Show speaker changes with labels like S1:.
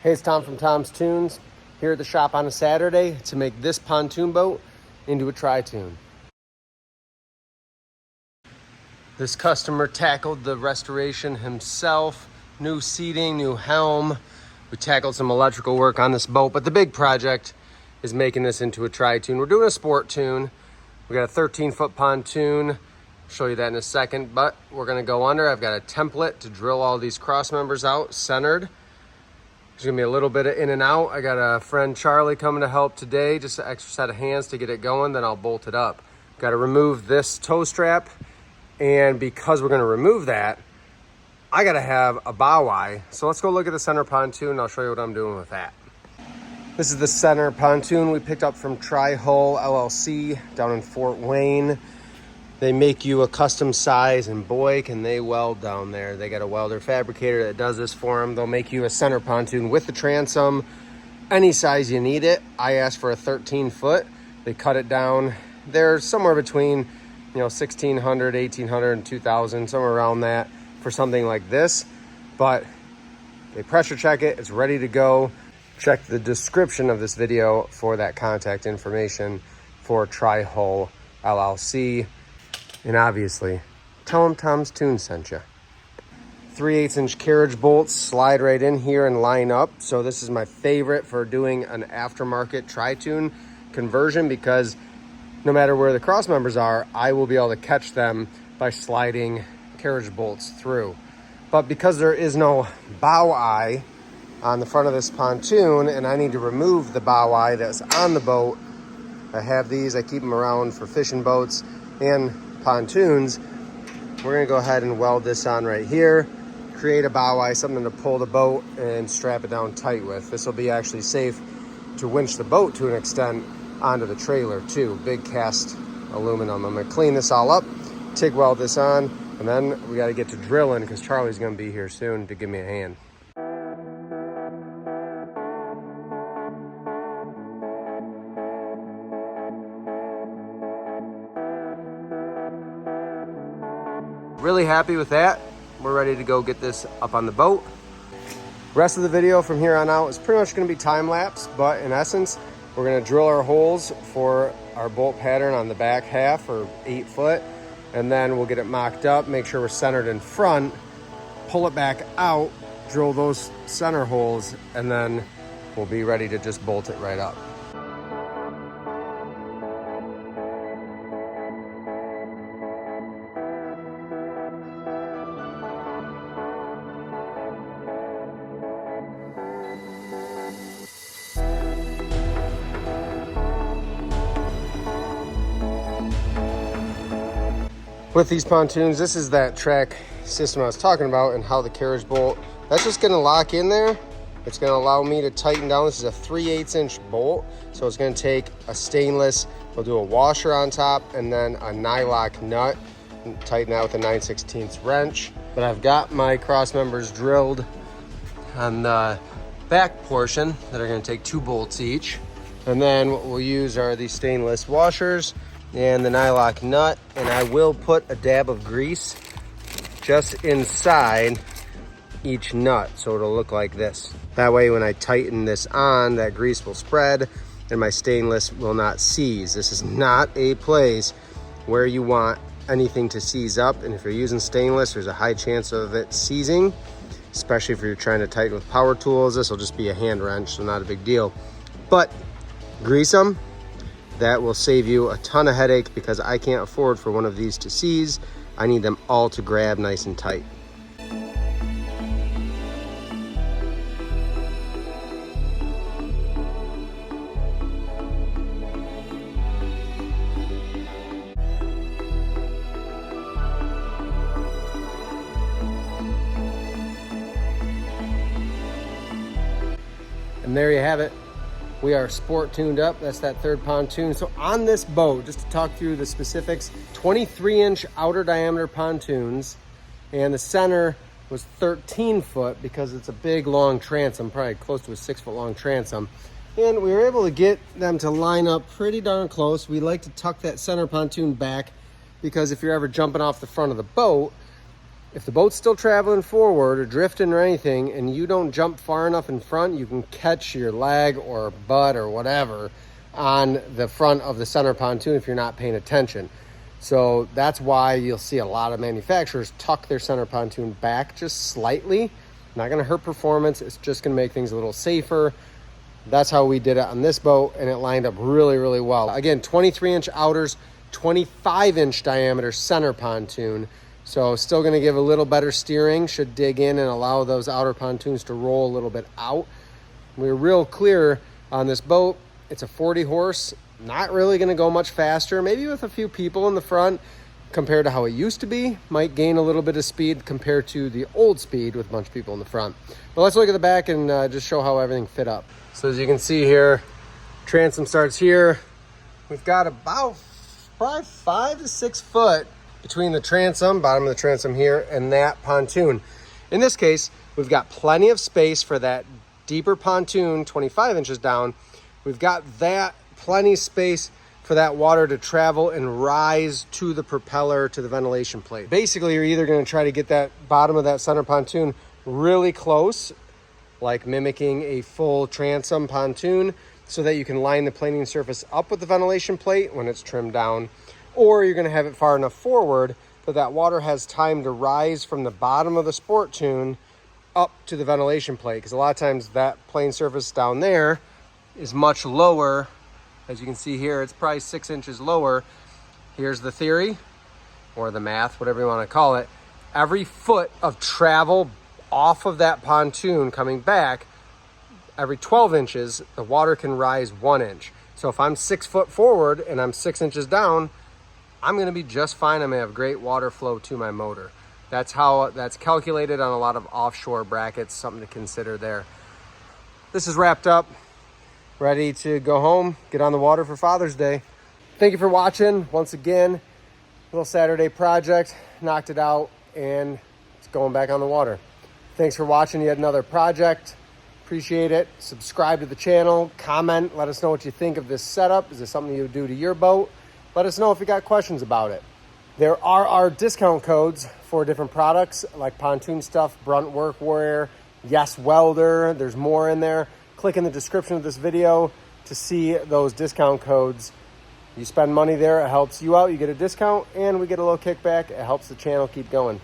S1: Hey, it's Tom from Tom's Toons, here at the shop on a Saturday to make this pontoon boat into a Tritoon. This customer tackled the restoration himself, new seating, new helm. We tackled some electrical work on this boat, but the big project is making this into a Tritoon. We're doing a sport tune. We got a 13-foot pontoon. I'll show you that in a second, but we're gonna go under. I've got a template to drill all these cross members out, centered. There's gonna be a little bit of in and out. I got a friend Charlie coming to help today, just an extra set of hands to get it going, then I'll bolt it up. Got to remove this toe strap, and because we're gonna remove that, I gotta have a bow eye. So let's go look at the center pontoon and I'll show you what I'm doing with that. This is the center pontoon we picked up from Tri-Hull LLC down in Fort Wayne. They make you a custom size, and boy, can they weld down there. They got a welder fabricator that does this for them. They'll make you a center pontoon with the transom, any size you need it. I asked for a 13-foot. They cut it down. They're somewhere between, 1,600, 1,800, and 2,000, somewhere around that for something like this. But they pressure check it. It's ready to go. Check the description of this video for that contact information for Tri-Hull LLC. And obviously, tell them Tom's Toon sent you. 3/8" carriage bolts slide right in here and line up. So this is my favorite for doing an aftermarket Tritoon conversion, because no matter where the cross members are, I will be able to catch them by sliding carriage bolts through. But because there is no bow eye on the front of this pontoon, and I need to remove the bow eye that's on the boat, I have these. I keep them around for fishing boats and pontoons. We're gonna go ahead and weld this on right here, create a bow eye, something to pull the boat and strap it down tight with. This will be actually safe to winch the boat to an extent onto the trailer too. Big cast aluminum. I'm gonna clean this all up, TIG weld this on, and then we gotta get to drilling because Charlie's gonna be here soon to give me a hand. Really happy with that. We're ready to go get this up on the boat. Rest of the video from here on out is pretty much gonna be time-lapse, but in essence, we're gonna drill our holes for our bolt pattern on the back half, or 8 foot, and then we'll get it mocked up, make sure we're centered in front, pull it back out, drill those center holes, and then we'll be ready to just bolt it right up. With these pontoons, this is that track system I was talking about, and how the carriage bolt, that's just gonna lock in there. It's gonna allow me to tighten down. This is a 3/8" bolt, so it's gonna take a stainless, we'll do a washer on top, and then a nylock nut, and tighten that with a 9/16 wrench. But I've got my cross members drilled on the back portion that are gonna take 2 bolts each. And then what we'll use are these stainless washers and the nylock nut, and I will put a dab of grease just inside each nut, so it'll look like this. That way when I tighten this on, that grease will spread and my stainless will not seize. This is not a place where you want anything to seize up, and if you're using stainless, there's a high chance of it seizing, especially if you're trying to tighten with power tools. This will just be a hand wrench, so not a big deal. But grease them. That will save you a ton of headache, because I can't afford for one of these to seize. I need them all to grab nice and tight. And there you have it. We are sport tuned up. That's that third pontoon. So on this boat, just to talk through the specifics, 23" outer diameter pontoons, and the center was 13 foot because it's a big long transom, probably close to a 6 foot long transom. And we were able to get them to line up pretty darn close. We like to tuck that center pontoon back, because if you're ever jumping off the front of the boat, If the boat's still traveling forward or drifting or anything and you don't jump far enough in front, you can catch your leg or butt or whatever on the front of the center pontoon if you're not paying attention. So that's why you'll see a lot of manufacturers tuck their center pontoon back just slightly. Not gonna hurt performance, it's just gonna make things a little safer. That's how we did it on this boat, and it lined up really, really well. Again, 23-inch outers, 25-inch diameter center pontoon. So still gonna give a little better steering, should dig in and allow those outer pontoons to roll a little bit out. We're real clear on this boat. It's a 40 horse, not really gonna go much faster, maybe with a few people in the front compared to how it used to be. Might gain a little bit of speed compared to the old speed with a bunch of people in the front. But let's look at the back and just show how everything fit up. So as you can see here, transom starts here. We've got about probably 5 to 6 foot between the transom, bottom of the transom here, and that pontoon. In this case, we've got plenty of space for that deeper pontoon, 25 inches down. We've got that plenty space for that water to travel and rise to the propeller, to the ventilation plate. Basically, you're either gonna try to get that bottom of that center pontoon really close, like mimicking a full transom pontoon, so that you can line the planing surface up with the ventilation plate when it's trimmed down, or you're gonna have it far enough forward that that water has time to rise from the bottom of the sport tune up to the ventilation plate, because a lot of times that plane surface down there is much lower. As you can see here, it's probably 6 inches lower. Here's the theory, or the math, whatever you want to call it. Every foot of travel off of that pontoon coming back, every 12 inches, the water can rise 1 inch. So if I'm 6 foot forward and I'm 6 inches down, I'm gonna be just fine. I'm gonna have great water flow to my motor. That's how that's calculated on a lot of offshore brackets, something to consider there. This is wrapped up, ready to go home, get on the water for Father's Day. Thank you for watching. Once again, little Saturday project, knocked it out, and it's going back on the water. Thanks for watching yet another project. Appreciate it. Subscribe to the channel, comment, let us know what you think of this setup. Is this something you would do to your boat? Let us know if you got questions about it. There are our discount codes for different products like PontoonStuff, Brunt Workwear, Yes Welder. There's more in there. Click in the description of this video to see those discount codes. You spend money there, it helps you out, you get a discount, and we get a little kickback. It helps the channel keep going.